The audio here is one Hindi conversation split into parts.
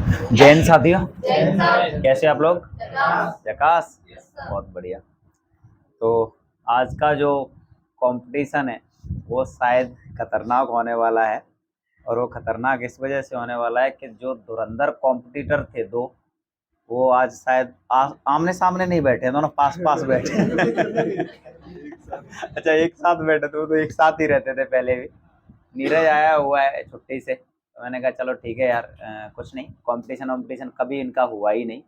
जैन साथियों, कैसे आप लोग? जकास, बहुत बढ़िया। तो आज का जो कंपटीशन है वो शायद खतरनाक होने वाला है। और वो खतरनाक इस वजह से होने वाला है कि जो धुरंधर कॉम्पिटिटर थे दो, वो आज शायद आमने सामने नहीं बैठे, दोनों पास पास बैठे। अच्छा, एक साथ बैठे थे, वो तो एक साथ ही रहते थे पहले भी। नीरज आया हुआ है छुट्टी से, तो मैंने कहा चलो ठीक है यार, कुछ नहीं, कंपटीशन वम्पटीशन कभी इनका हुआ ही नहीं।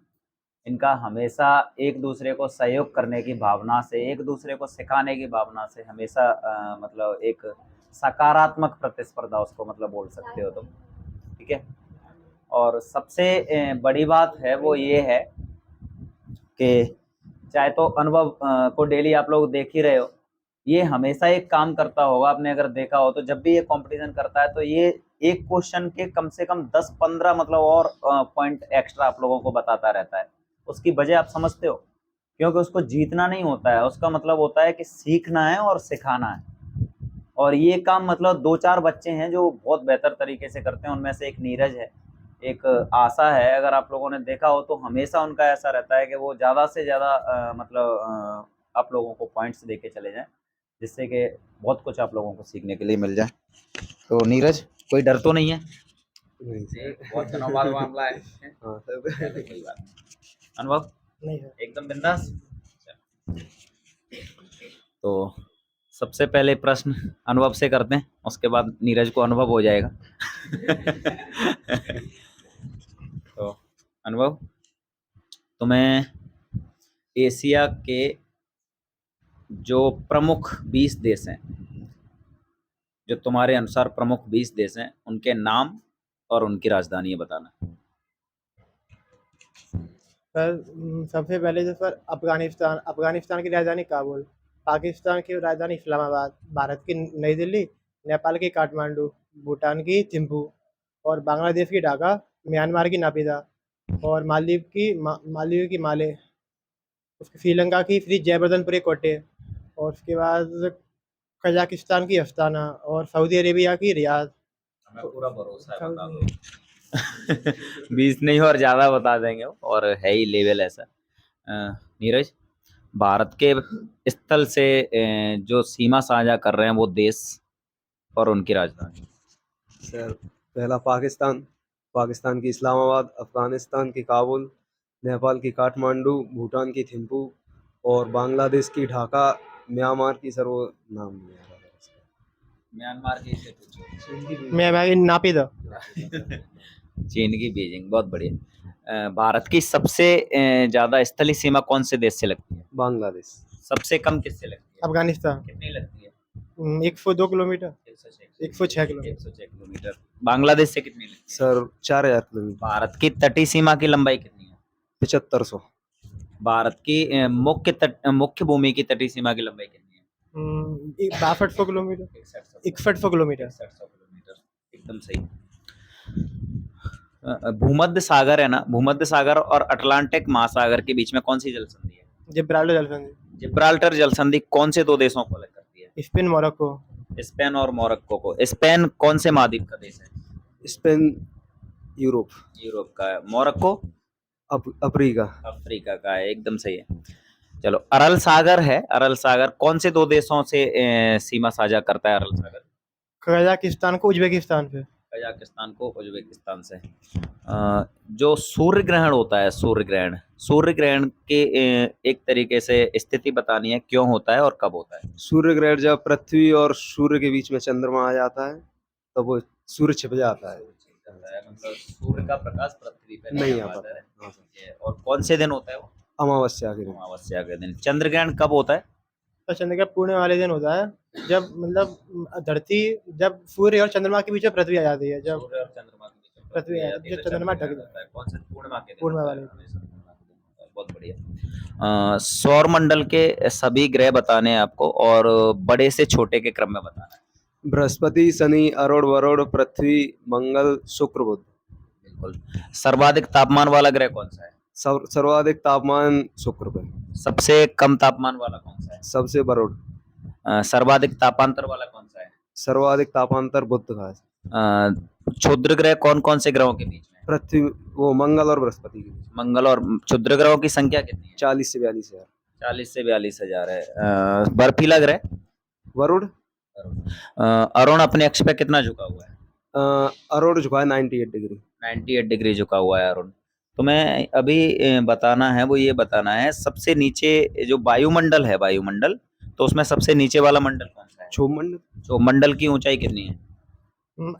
इनका हमेशा एक दूसरे को सहयोग करने की भावना से, एक दूसरे को सिखाने की भावना से हमेशा मतलब एक सकारात्मक प्रतिस्पर्धा उसको मतलब बोल सकते हो तुम, ठीक है। और सबसे बड़ी बात है वो ये है कि चाहे तो अनुभव को डेली आप लोग देख ही रहे हो, ये हमेशा एक काम करता होगा। आपने अगर देखा हो तो जब भी ये कंपटीशन करता है तो ये एक क्वेश्चन के कम से कम 10-15 मतलब और पॉइंट एक्स्ट्रा आप लोगों को बताता रहता है। उसकी वजह आप समझते हो, क्योंकि उसको जीतना नहीं होता है, उसका मतलब होता है कि सीखना है और सिखाना है। और ये काम मतलब 2-4 बच्चे हैं जो बहुत बेहतर तरीके से करते हैं। उनमें से एक नीरज है, एक आशा है। अगर आप लोगों ने देखा हो तो हमेशा उनका ऐसा रहता है कि वो ज़्यादा से ज़्यादा मतलब आप लोगों को पॉइंट्स देके चले जाएँ, जिससे कि बहुत कुछ आप लोगों को सीखने के लिए मिल जाए। तो नीरज, कोई डर तो नहीं है? नहीं सर। बहुत दिनों बाद मामला है। हाँ सर। कोई बात नहीं। अनुभव नहीं सर। एकदम बिंदास। तो सबसे पहले प्रश्न अनुभव से करते हैं, उसके बाद नीरज को अनुभव हो जाएगा। तो अनुभव, तुम्हें एशिया के जो प्रमुख 20 देश हैं, जो तुम्हारे अनुसार प्रमुख 20 देश हैं, उनके नाम और उनकी राजधानी बताना। सर सबसे पहले तो सर अफगानिस्तान की राजधानी काबुल, पाकिस्तान की राजधानी इस्लामाबाद, भारत की नई दिल्ली, नेपाल की काठमांडू, भूटान की थिम्पू और बांग्लादेश की ढाका, म्यांमार की नापिदा और मालदीव की माले, उसके श्रीलंका की श्री जयवर्धनपुरी कोटे और उसके बाद कजाकिस्तान की अस्ताना और सऊदी अरेबिया की रियाद। हमें पूरा भरोसा है, बता दो। 20 नहीं और ज़्यादा बता देंगे वो, और है ही लेवल ऐसा। नीरज, भारत के स्थल से जो सीमा साझा कर रहे हैं वो देश और उनकी राजधानी। सर पहला पाकिस्तान, पाकिस्तान की इस्लामाबाद, अफगानिस्तान की काबुल, नेपाल की काठमांडू, भूटान की थिम्पू और बांग्लादेश की ढाका, म्यांमार की सर वो नाम नहीं आ रहा है इसका। म्यांमार की से पूछो। म्यांमार की नापिदा। चीन की बीजिंग, बहुत बढ़िया। भारत की सबसे ज़्यादा स्थलीय सीमा कौन से देश से लगती है? बांग्लादेश। सबसे कम किससे लगती है? अफगानिस्तान। कितनी लगती है? 102 किलोमीटर। 106 किलोमीटर। 106 किलोमीटर। बांग्लादेश से कितनी लगती है? Sir 4000 kilometre. भारत की तटीय सीमा की लंबाई कितनी है? 7500। भारत की मुख्य भूमि की तटीय सीमा की लंबाई कितनी है? 6200 किलोमीटर। 6100 किलोमीटर। 6100 किलोमीटर, एकदम सही। भूमध्य सागर है ना, भूमध्य सागर और अटलांटिक महासागर के बीच में कौन सी जल संधि है? जिब्राल्टर जलसंधि। जिब्राल्टर जल संधि कौन से दो देशों को अलग करती है? Spain, Morocco. स्पेन और मोरक्को को। स्पेन कौन से महाद्वीप का देश है? Spain Europe. यूरोप का है। Morocco Africa. अफ्रीका का है, एकदम सही है। चलो, अरल सागर है, अरल सागर कौन से दो देशों से सीमा साझा करता है अरल सागर? कजाकिस्तान को उज्बेकिस्तान से। कजाकिस्तान को उज्बेकिस्तान से। जो सूर्य ग्रहण होता है, सूर्य ग्रहण के एक तरीके से स्थिति बतानी है, क्यों होता है और कब होता है? सूर्य ग्रहण जब पृथ्वी और सूर्य के बीच में चंद्रमा आ जाता है तब वो सूर्य छिप जाता है। मतलब सूर्य का प्रकाश पृथ्वी पे नहीं आ पाता पाता। है। हाँ सर। और कौन से दिन होता है वो? अमावस्या के दिन। अमावस्या के दिन। चंद्र ग्रहण कब होता है? तो चंद्र ग्रहण पूर्णिमा वाले दिन होता है, जब मतलब धरती, जब सूर्य और चंद्रमा के बीच में पृथ्वी आ जाती है, जब सूर्य और चंद्रमा के बीच में पृथ्वी आ जाती है जब तो चंद्रमा चंद्र ढक ग्रहण होता है। कौन से? पूर्णिमा के दिन पूर्णिमा होता है, वाले दिन। हमेशा पूर्णिमा के दिन होता है। बहुत बढ़िया। सौर मंडल के सभी ग्रह बताने हैं आपको, और बड़े से छोटे के क्रम में बताना है। बृहस्पति, शनि, अरुण, वरुण, पृथ्वी, मंगल, शुक्र, बुध। बिल्कुल। सर्वाधिक तापमान वाला ग्रह कौन सा है? सर्वाधिक तापमान शुक्र पर। सबसे कम तापमान वाला कौन सा है? सबसे वरुण। सर्वाधिक तापांतर वाला कौन सा है? सर्वाधिक तापांतर बुध का है। क्षुद्र ग्रह कौन कौन से ग्रहों के बीच में? पृथ्वी, वो मंगल और बृहस्पति के बीच। मंगल और क्षुद्र ग्रहों की संख्या कितनी है? 40 से 42 हजार। 40 से 42 हजार है। बर्फीला ग्रह वरुण अरुण अपने अक्ष पे कितना झुका हुआ है? अरुण झुका है 98 डिग्री। 98 डिग्री झुका हुआ है अरुण। तो मैं अभी बताना है, वो ये बताना है सबसे नीचे जो वायुमंडल है, वायुमंडल, तो उसमें सबसे नीचे वाला मंडल कौन सा है? क्षोभमंडल। क्षोभमंडल की ऊंचाई कितनी है?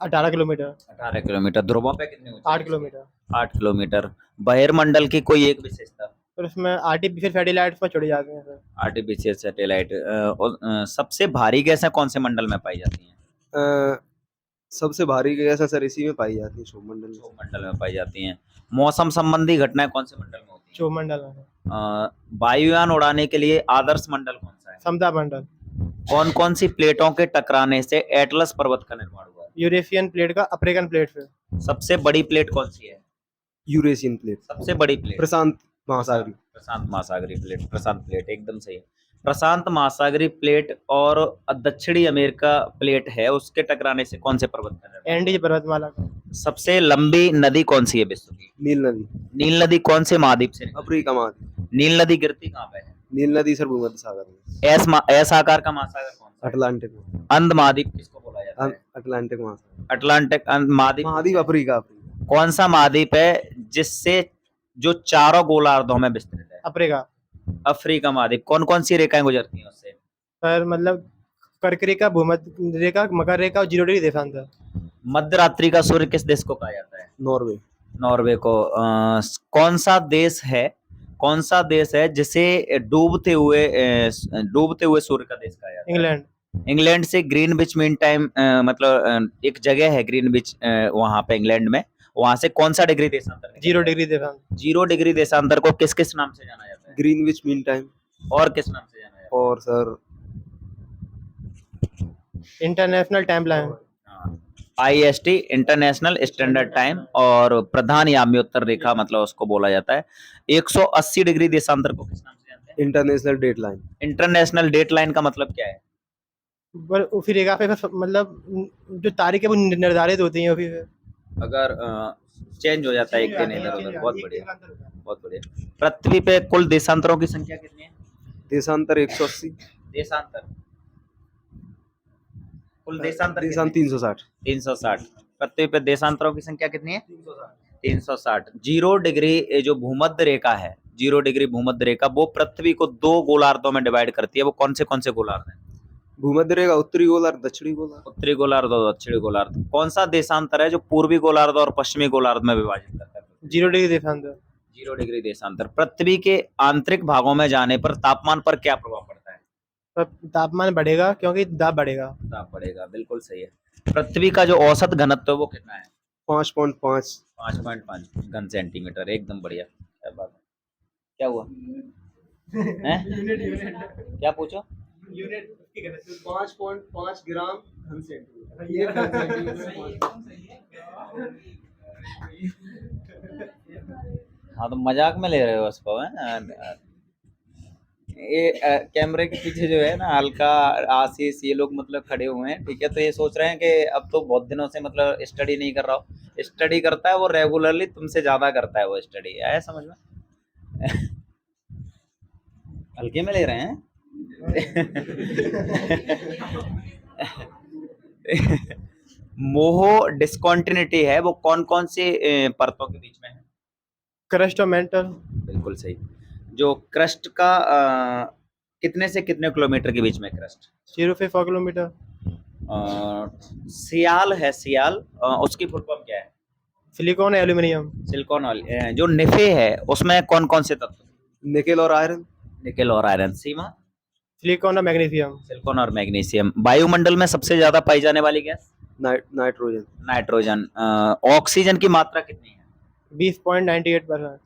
18 किलोमीटर। 18 किलोमीटर। ध्रुवों पे कितनी ऊंचाई? 8 किलोमीटर। 8 किलोमीटर। बहिर्मंडल की कोई एक विशेषता? और उसमें आर्टिफिशियल सैटेलाइट्स पर छोड़ी जाती हैं सर। Artificial satellite. सबसे भारी गैसें कौन से मंडल में पाई जाती हैं? सबसे भारी गैस सर इसी में पाई जाती है, क्षोभमंडल में। क्षोभमंडल में पाई जाती हैं। मौसम संबंधी घटनाएं कौन से मंडल में होती हैं? क्षोभमंडल में। वायुयान उड़ाने के लिए आदर्श मंडल कौन सा है? समता मंडल। कौन कौन सी प्लेटों के टकराने से एटलस पर्वत का निर्माण हुआ है? यूरेशियन प्लेट का अफ्रीकन प्लेट से। सबसे बड़ी प्लेट कौन सी है? Eurasian plate. सबसे बड़ी प्लेट प्रशांत महासागरीय। प्रशांत महासागरीय प्लेट। प्रशांत प्लेट एकदम सही है। प्रशांत महासागरीय प्लेट और दक्षिणी अमेरिका प्लेट है, उसके टकराने से कौन से पर्वत का निर्माण? एंडीज पर्वतमाला का। सबसे लंबी नदी कौन सी है विश्व की? नील नदी। नील नदी कौन से महाद्वीप से निकलती अफ्रीका महाद्वीप। है? नील नदी गिरती कहाँ पे है? नील नदी सर भूमध्य सागर में। एस आकार का महासागर कौन सा है? अटलांटिक में। अंध महाद्वीप किसको बोला जाता है? अटलांटिक महासागर। अटलांटिक महाद्वीप। महाद्वीप अफ्रीका। अफ्रीका। कौन सा महाद्वीप है जिससे जो चारों गोलार्धों में विस्तृत है? अफ्रीका। अफ्रीका महाद्वीप। कौन कौन सी रेखाएं गुजरती हैं उससे? सर मतलब कर्क रेखा, भूमध्य रेखा, मकर रेखा और 0 डिग्री देशांतर। मध्य रात्रि का सूर्य किस देश को कहा जाता है? नॉर्वे। नॉर्वे को। कौन सा देश है जिसे डूबते हुए सूर्य का देश कहा जाता है? इंग्लैंड। इंग्लैंड से ग्रीनविच मीन टाइम मतलब एक जगह है ग्रीनविच, वहां पे इंग्लैंड में, वहां से कौन सा डिग्री देशांतर है? 0 डिग्री देशांतर। 0 डिग्री देशांतर को किस किस नाम से जाना जाता है? Greenwich mean time. और किस नाम से जाना जाता और सर इंटरनेशनल टाइम लाइन। है? IST international standard time. और प्रधान याम्योत्तर रेखा मतलब उसको बोला जाता है। 180 डिग्री देशांतर को किस नाम से जानते हैं? International date line. International date line का मतलब क्या है? पर उसी रेखा पे बस मतलब जो तारीख है वो निर्धारित होती हैं। अगर चेंज हो जाता है एक दिन इधर उधर। बहुत बढ़िया, बहुत बढ़िया। पृथ्वी पे कुल देशांतरों की संख्या कितनी है? देशांतर 180। देशांतर कुल देशांतर देशांतर 360। 360। पृथ्वी पे देशांतरों की संख्या कितनी है? 360। 0 डिग्री जो भूमध्य रेखा है, 0 डिग्री भूमध्य रेखा, वो पृथ्वी को 2 गोलार्धों में डिवाइड करती है। वो कौन से गोलार्ध हैं? भूमध्य रेखा उत्तरी गोलार्ध, दक्षिणी गोलार्ध। उत्तरी गोलार्ध और दक्षिणी गोलार्ध। कौन सा देशांतर है जो पूर्वी गोलार्ध और पश्चिमी गोलार्ध में विभाजित करता है? 0 डिग्री देशांतर। 0 डिग्री देशांतर। पृथ्वी के आंतरिक भागों में जाने पर तापमान पर क्या प्रभाव पड़ता है? पर तापमान बढ़ेगा क्योंकि दाब बढ़ेगा। दाब बढ़ेगा, बिल्कुल सही है। पृथ्वी का जो औसत घनत्व है वो कितना है? 5.5। 5.5 घन सेंटीमीटर। एकदम बढ़िया। क्या बात है। क्या हुआ हैं? क्या पूछो? 5.5 ग्राम घन सेंटीमीटर। हाँ तो मजाक में ले रहे हो उसको, हैं? ये कैमरे के पीछे जो है ना हल्का आशीष, ये लोग मतलब खड़े हुए हैं, ठीक है। तो ये सोच रहे हैं कि अब तो बहुत दिनों से मतलब स्टडी नहीं कर रहा हो। स्टडी करता है वो रेगुलरली, तुमसे ज्यादा करता है वो स्टडी। आया समझ में? हल्के में ले रहे हैं। मोहो डिस्कॉन्टिन्यूटी है वो कौन कौन से परतों के बीच में है? क्रस्ट और मेंटल। बिल्कुल सही। जो क्रस्ट का कितने से कितने किलोमीटर के बीच में क्रस्ट? 0 से 4 किलोमीटर। सियाल है, सियाल, उसकी फुल फॉर्म क्या है? Silicon, aluminium. Silicon oil. जो निफे है उसमें कौन कौन से तत्व? निकेल और आयरन। निकेल और आयरन। सीमा? सिलिकॉन और मैग्नीशियम। सिलिकॉन और मैग्नीशियम। वायुमंडल में सबसे ज्यादा पाई जाने वाली गैस? नाइट्रोजन। नाइट्रोजन। ऑक्सीजन की मात्रा कितनी है? 20.98%।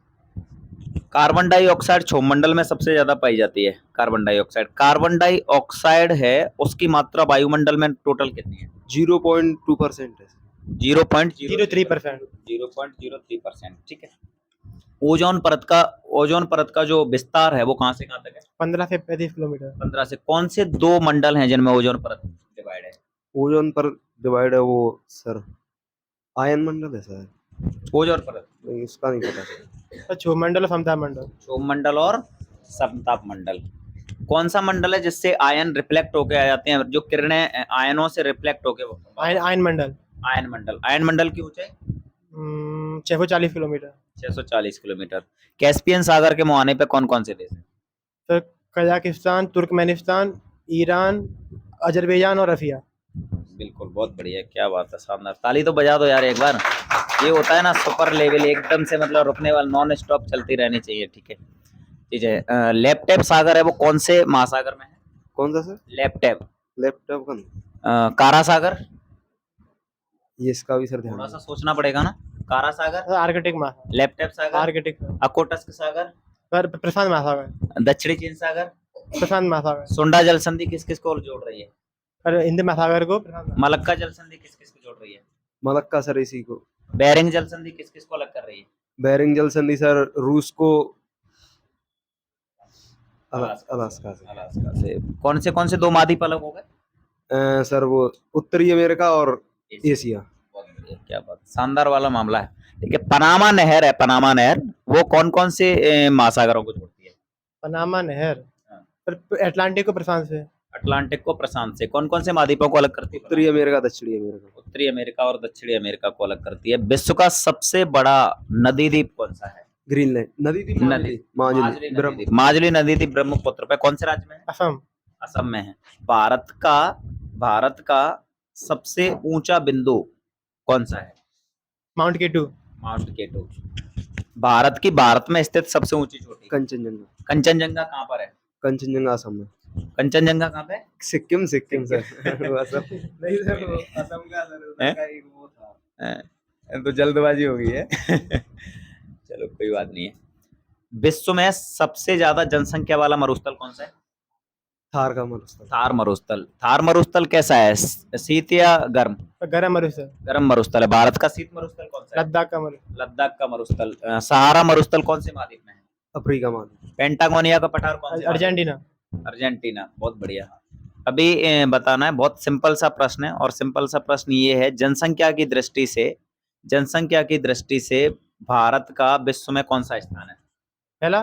कार्बन डाइऑक्साइड क्षोभमंडल में सबसे ज्यादा पाई जाती है। Carbon dioxide. कार्बन डाइऑक्साइड है उसकी मात्रा वायुमंडल में टोटल कितनी है? 0.2% है। 0.03%। 0.03%। ठीक है। ओजोन परत का जो विस्तार है वो कहां से कहां तक है? 15 से 35 किलोमीटर। 15 से। कौन से 2 मंडल हैं जिनमें ओजोन परत डिवाइड है? ओजोन पर डिवाइड है वो सर आयन मंडल है सर। ओजोन परत। नहीं उसका नहीं पता सर। सर क्षोभमंडल और समताप मंडल। क्षोभ मंडल और समताप मंडल। कौन सा मंडल है जिससे आयन रिफ्लेक्ट होके आ जाते हैं, जो किरणें आयनों से रिफ्लेक्ट होके? आयन मंडल। आयन मंडल। आयन मंडल की ऊंचाई 640 किलोमीटर। 640 किलोमीटर। कैस्पियन सागर के मुहाने पे कौन कौन से देश हैं? Sir Kazakhstan, Turkmenistan, Iran, Azerbaijan और रफिया। बिल्कुल, बहुत बढ़िया, क्या बात है, शानदार। ताली तो बजा दो यार एक बार। ये होता है ना सुपर लेवल, एकदम से मतलब रुकने वाला, नॉन स्टॉप चलती रहनी चाहिए। ठीक है, ठीक है। लेप्टेप सागर है वो कौन से महासागर में है? कौन सा सर? लेप्टेप। लैपटॉप का नहीं, कारा सागर। ये इसका भी सर ध्यान थोड़ा नहीं। सा सोचना पड़ेगा ना। कारा सागर, सर आर्कटिक महासागर। लेप्टेप सागर, आर्कटिक। अकोटस्क सागर, सर प्रशांत महासागर। दक्षिणी चीन सागर। प्रशांत महासागर। सुंडा जल संधि किस किस को जोड़ रही है? सर हिंद महासागर को प्रशांत महासागर। मलक्का जल संधि किस किस को जोड़ रही है? मलक्का सर इसी को। बेरिंग जल संधि किस किस को अलग कर रही है? बेरिंग जल संधि सर रूस को अलास्का अलास्का से। अलास्का से। कौन से दो महाद्वीप अलग हो गए? सर वो उत्तरी अमेरिका और एशिया। बहुत बढ़िया, क्या बात, शानदार वाला मामला है। ठीक है, पनामा नहर है, पनामा नहर वो कौन कौन से महासागरों को जोड़ती है? पनामा नहर हाँ। सर अटलांटिक को प्रशांत से। अटलांटिक को प्रशांत से। कौन कौन से महाद्वीपों को अलग करती है? उत्तरी अमेरिका दक्षिणी अमेरिका। उत्तरी अमेरिका और दक्षिणी अमेरिका को अलग करती है। विश्व का सबसे बड़ा नदी द्वीप कौन सा है? ग्रीनलैंड। नदी थी नदी माजुली नदी द्वीप। माजुली नदी द्वीप ब्रह्मपुत्र पे कौन से राज्य में है? असम। असम में है। भारत का सबसे ऊंचा बिंदु कौन सा है? माउंट केटू। माउंट केटू। भारत में स्थित सबसे ऊंची चोटी? कंचनजंगा। कंचनजंगा कहाँ पर है? कंचनजंगा असम में। कंचनजंगा कहाँ पे? सिक्किम सिक्किम सर। वो असम नहीं सर, वो असम का सर, उधर हैं? का एक वो था। तो जल्दबाजी हो गई है। चलो कोई बात नहीं है। विश्व में सबसे ज्यादा जनसंख्या वाला मरुस्थल कौन सा है? थार का मरुस्थल। थार मरुस्थल। थार मरुस्थल कैसा है, शीत या गर्म? गरम मरुस्थल। गर्म मरुस्थल है। भारत का शीत मरुस्थल कौन सा है? लद्दाख का मरुस्थल। लद्दाख का मरुस्थल। सहारा मरुस्थल कौन से महाद्वीप में है? अफ्रीका महाद्वीप। पेंटागोनिया का पठार कौन से? अर्जेंटीना। अर्जेंटीना। बहुत बढ़िया। अभी बताना है, बहुत सिंपल सा प्रश्न है, और सिंपल सा प्रश्न ये है, जनसंख्या की दृष्टि से भारत का विश्व में कौन सा स्थान है? पहला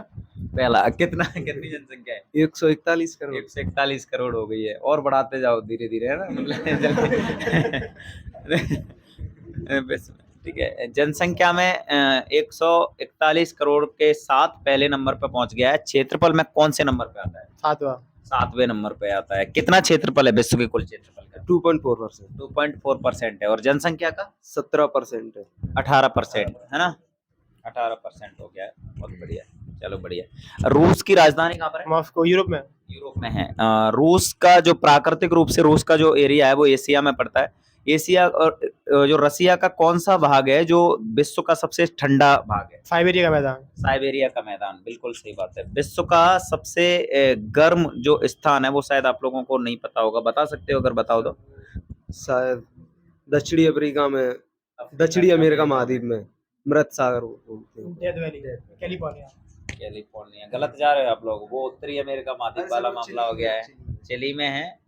कितनी जनसंख्या है? 141 करोड़। 141 करोड़ हो गई है, और बढ़ाते जाओ धीरे धीरे, है ना, मतलब ठीक है। जनसंख्या में 141 करोड़ के साथ पहले नंबर पे पहुंच गया है। क्षेत्रफल में कौन से नंबर पे आता है? 7वें नंबर पे आता है। कितना क्षेत्रफल है विश्व के कुल क्षेत्रफल का? 2.4%। 2.4% है। और जनसंख्या का 17% है। 18% है ना, 18% हो गया है। बहुत बढ़िया, चलो बढ़िया। रूस की राजधानी कहाँ पर है? मॉस्को। यूरोप में। यूरोप में है। रूस का जो प्राकृतिक रूप से रूस का जो एरिया है वो एशिया में पड़ता है। एशिया और जो रसिया का कौन सा भाग है जो विश्व का सबसे ठंडा भाग है? साइबेरिया का मैदान। साइबेरिया का मैदान, बिल्कुल सही बात है। विश्व का सबसे गर्म जो स्थान है वो शायद आप लोगों को नहीं पता होगा, बता सकते हो? अगर बताओ तो। शायद दक्षिणी अफ्रीका में, दक्षिणी अमेरिका महाद्वीप में मृत सागर बोलते हैं। Death valley, California. कैलिफोर्निया। गलत जा रहे हो आप लोग, वो उत्तरी अमेरिका महाद्वीप वाला मामला हो गया है। चिली में है,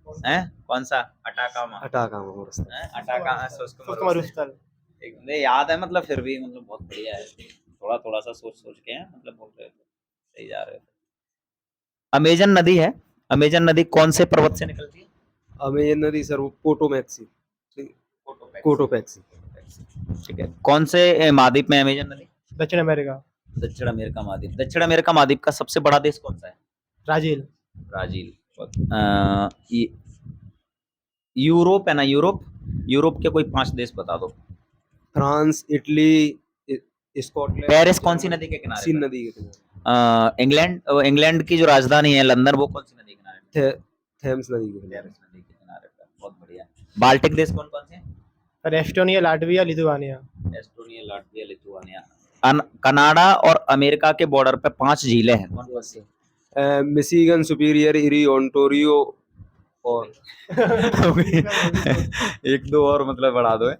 कौन सा? अटाकामा। अटाकामा मरुस्थल। अटाकामा शुष्क मरुस्थल। मुझे याद है, मतलब फिर भी मतलब बहुत बढ़िया है। थोड़ा थोड़ा सा सोच के हैं, मतलब बोल रहे थे, सही जा रहे थे। अमेजन नदी है, अमेजन नदी कौन से पर्वत से निकलती है? अमेजन नदी सर वो कोटोमैक्सी। ठीक है। कौन से महाद्वीप में अमेजन नदी? दक्षिण अमेरिका। दक्षिण अमेरिका महाद्वीप। दक्षिण अमेरिका महाद्वीप का सबसे बड़ा देश कौन सा है? ब्राजील। ब्राजील। यूरोप है ना, यूरोप के कोई 5 देश बता दो। France, Italy, Scotland. पेरिस कौन सी नदी के किनारे? सीन नदी के किनारे। इंग्लैंड की जो राजधानी है लंदन, वो कौन सी नदी के किनारे? थेम्स नदी के किनारे। टेम्स नदी के किनारे पर। बहुत बढ़िया। बाल्टिक देश कौन कौन से हैं? Estonia, Latvia, Lithuania. Estonia, Latvia, Lithuania. Canada और अमेरिका के बॉर्डर पे 5 झीलें हैं, कौन कौन सी? मिशिगन, सुपीरियर, इरी, ओंटारियो और एक दो और मतलब बढ़ा दो।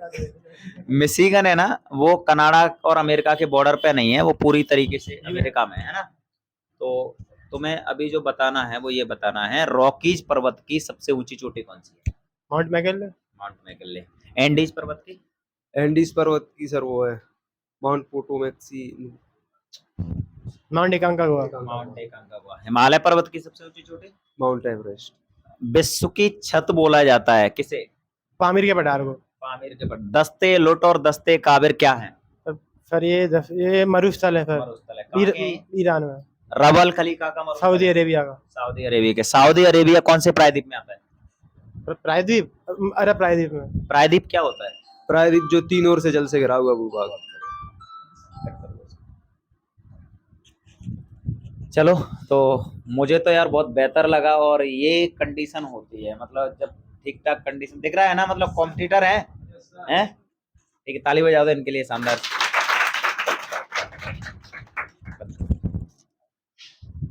मिशिगन है ना, वो कनाडा और अमेरिका के बॉर्डर पे नहीं है, वो पूरी तरीके से अमेरिका में है ना। तो तुम्हें अभी जो बताना है वो ये बताना है, रॉकीज पर्वत की सबसे ऊंची चोटी कौन सी है? Mount McKinley. Mount McKinley. Andes पर्वत की? एंडीज पर्वत की सर वो है माउंट पोटोमैक्सी, Mount Aconcagua, Mount Aconcagua. Himalaya पर्वत की सबसे ऊंची चोटी? माउंट एवरेस्ट, विश्व की छत बोला जाता है किसे? पामीर के पठार को। पामीर के पठार। दस्ते लुट और दस्ते काबिर क्या है? सर ये मरुस्थल है सर, मरुस्थल है। कहाँ के? ईरान में, रबल खलीफा का मरुस्थल सऊदी है? अरेबिया का। सऊदी अरेबिया के। सऊदी अरेबिया कौन से प्रायद्वीप में आता है? प्रायद्वीप, अरब प्रायद्वीप में। प्रायद्वीप क्या होता है? प्रायद्वीप जो तीन ओर से जल से घिरा हुआ भूभाग। चलो, तो मुझे तो यार बहुत बेहतर लगा। और ये कंडीशन होती है, मतलब जब ठीक ठाक कंडीशन दिख रहा है ना, मतलब कॉम्पिटिटर है। ठीक है, ताली बजा दो इनके लिए शानदार।